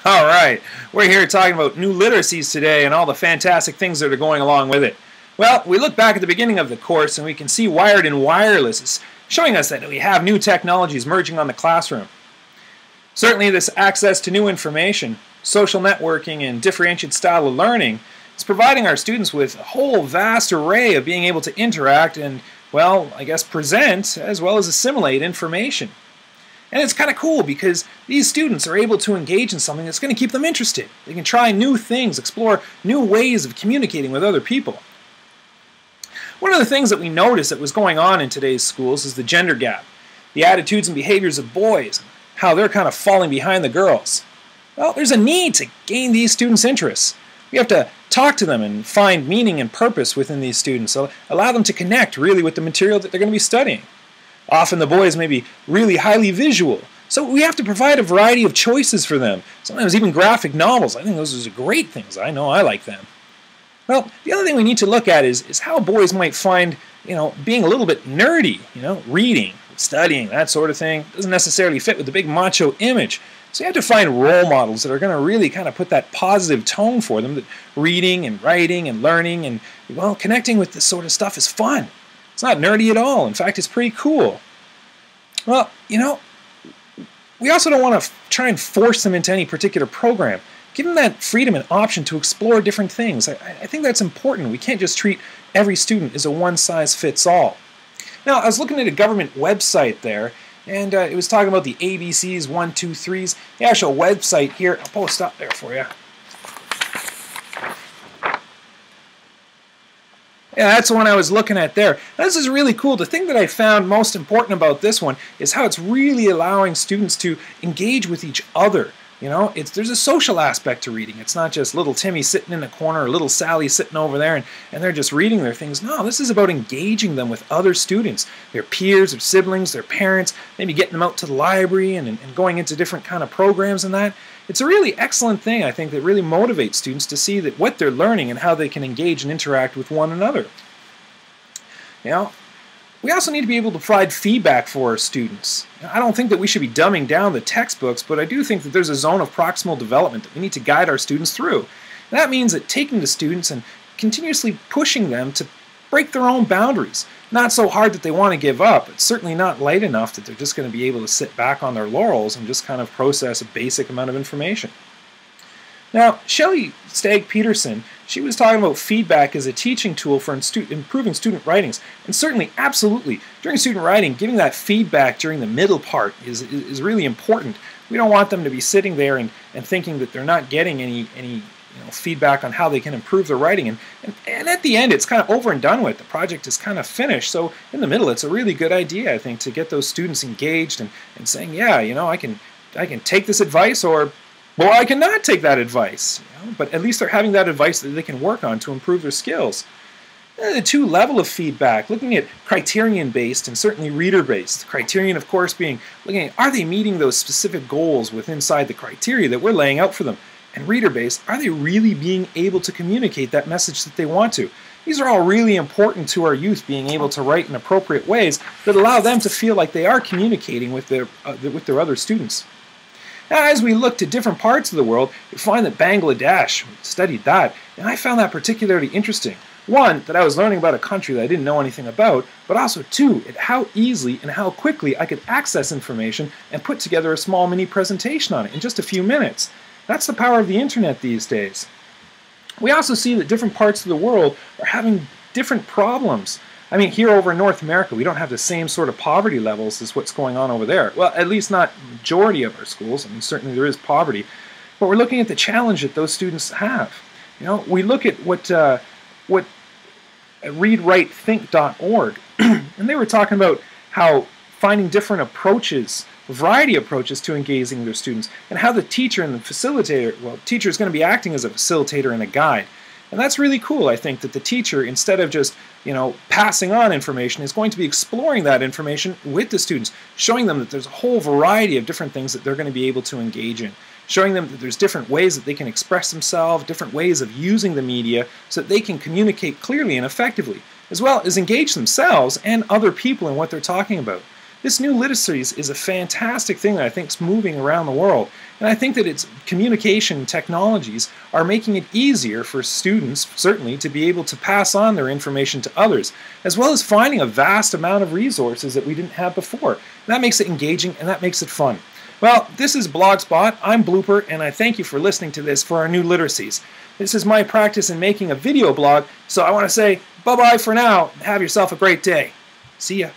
All right, we're here talking about new literacies today and all the fantastic things that are going along with it. Well, we look back at the beginning of the course and we can see wired and wireless is showing us that we have new technologies merging on the classroom. Certainly this access to new information, social networking, and differentiated style of learning is providing our students with a whole vast array of being able to interact and, well, I guess present as well as assimilate information. And it's kind of cool because these students are able to engage in something that's going to keep them interested. They can try new things, explore new ways of communicating with other people. One of the things that we noticed that was going on in today's schools is the gender gap, the attitudes and behaviors of boys, how they're kind of falling behind the girls. Well, there's a need to gain these students' interests. We have to talk to them and find meaning and purpose within these students, so allow them to connect really with the material that they're going to be studying. Often the boys may be really highly visual, so we have to provide a variety of choices for them. Sometimes even graphic novels. I think those are great things. I know I like them. Well, the other thing we need to look at is how boys might find, being a little bit nerdy, reading, studying, that sort of thing. Doesn't necessarily fit with the big macho image. So you have to find role models that are going to really kind of put that positive tone for them, that reading and writing and learning and, well, connecting with this sort of stuff is fun. It's not nerdy at all. In fact, it's pretty cool. Well, we also don't want to try and force them into any particular program. Give them that freedom and option to explore different things. I think that's important. We can't just treat every student as a one-size-fits-all. Now, I was looking at a government website there, and it was talking about the ABCs, 1, 2, 3s. The actual website here, I'll post up there for you. Yeah, that's the one I was looking at there. This is really cool. The thing that I found most important about this one is how it's really allowing students to engage with each other. There's a social aspect to reading. It's not just little Timmy sitting in the corner or little Sally sitting over there and they're just reading their things. No, this is about engaging them with other students, their peers, their siblings, their parents, maybe getting them out to the library and going into different kind of programs and that. It's a really excellent thing, I think, that really motivates students to see that what they're learning and how they can engage and interact with one another. We also need to be able to provide feedback for our students. I don't think that we should be dumbing down the textbooks, but I do think that there's a zone of proximal development that we need to guide our students through. And that means that taking the students and continuously pushing them to break their own boundaries. Not so hard that they want to give up, but certainly not light enough that they're just going to be able to sit back on their laurels and just kind of process a basic amount of information. Now, Shelley Stagg-Peterson, she was talking about feedback as a teaching tool for improving student writings. And certainly, absolutely, during student writing, giving that feedback during the middle part is really important. We don't want them to be sitting there and thinking that they're not getting any feedback on how they can improve their writing. And at the end, it's kind of over and done with. The project is kind of finished. So in the middle, it's a really good idea, I think, to get those students engaged and saying, yeah, I can take this advice, or well, I cannot take that advice, but at least they're having that advice that they can work on to improve their skills. The two level of feedback, looking at criterion-based and certainly reader-based. Criterion, of course, being looking at, are they meeting those specific goals inside the criteria that we're laying out for them? And reader-based, are they really being able to communicate that message that they want to? These are all really important to our youth, being able to write in appropriate ways that allow them to feel like they are communicating with their other students. Now, as we look to different parts of the world, we find that Bangladesh, we studied that, and I found that particularly interesting. One, that I was learning about a country that I didn't know anything about, but also two, how easily and how quickly I could access information and put together a small mini presentation on it in just a few minutes. That's the power of the internet these days. We also see that different parts of the world are having different problems. I mean, here over in North America, we don't have the same sort of poverty levels as what's going on over there. Well, at least not the majority of our schools. I mean, certainly there is poverty. But we're looking at the challenge that those students have. We look at what readwritethink.org, and they were talking about how finding different approaches, a variety of approaches to engaging their students, and how the teacher and the facilitator, well, the teacher is going to be acting as a facilitator and a guide. And that's really cool, I think, that the teacher, instead of just, passing on information, is going to be exploring that information with the students, showing them that there's a whole variety of different things that they're going to be able to engage in, showing them that there's different ways that they can express themselves, different ways of using the media so that they can communicate clearly and effectively, as well as engage themselves and other people in what they're talking about. This new literacies is a fantastic thing that I think is moving around the world. And I think that its communication technologies are making it easier for students, certainly, to be able to pass on their information to others, as well as finding a vast amount of resources that we didn't have before. And that makes it engaging and that makes it fun. Well, this is Blogspot. I'm Blooper, and I thank you for listening to this for our new literacies. This is my practice in making a video blog, so I want to say bye-bye for now. Have yourself a great day. See ya.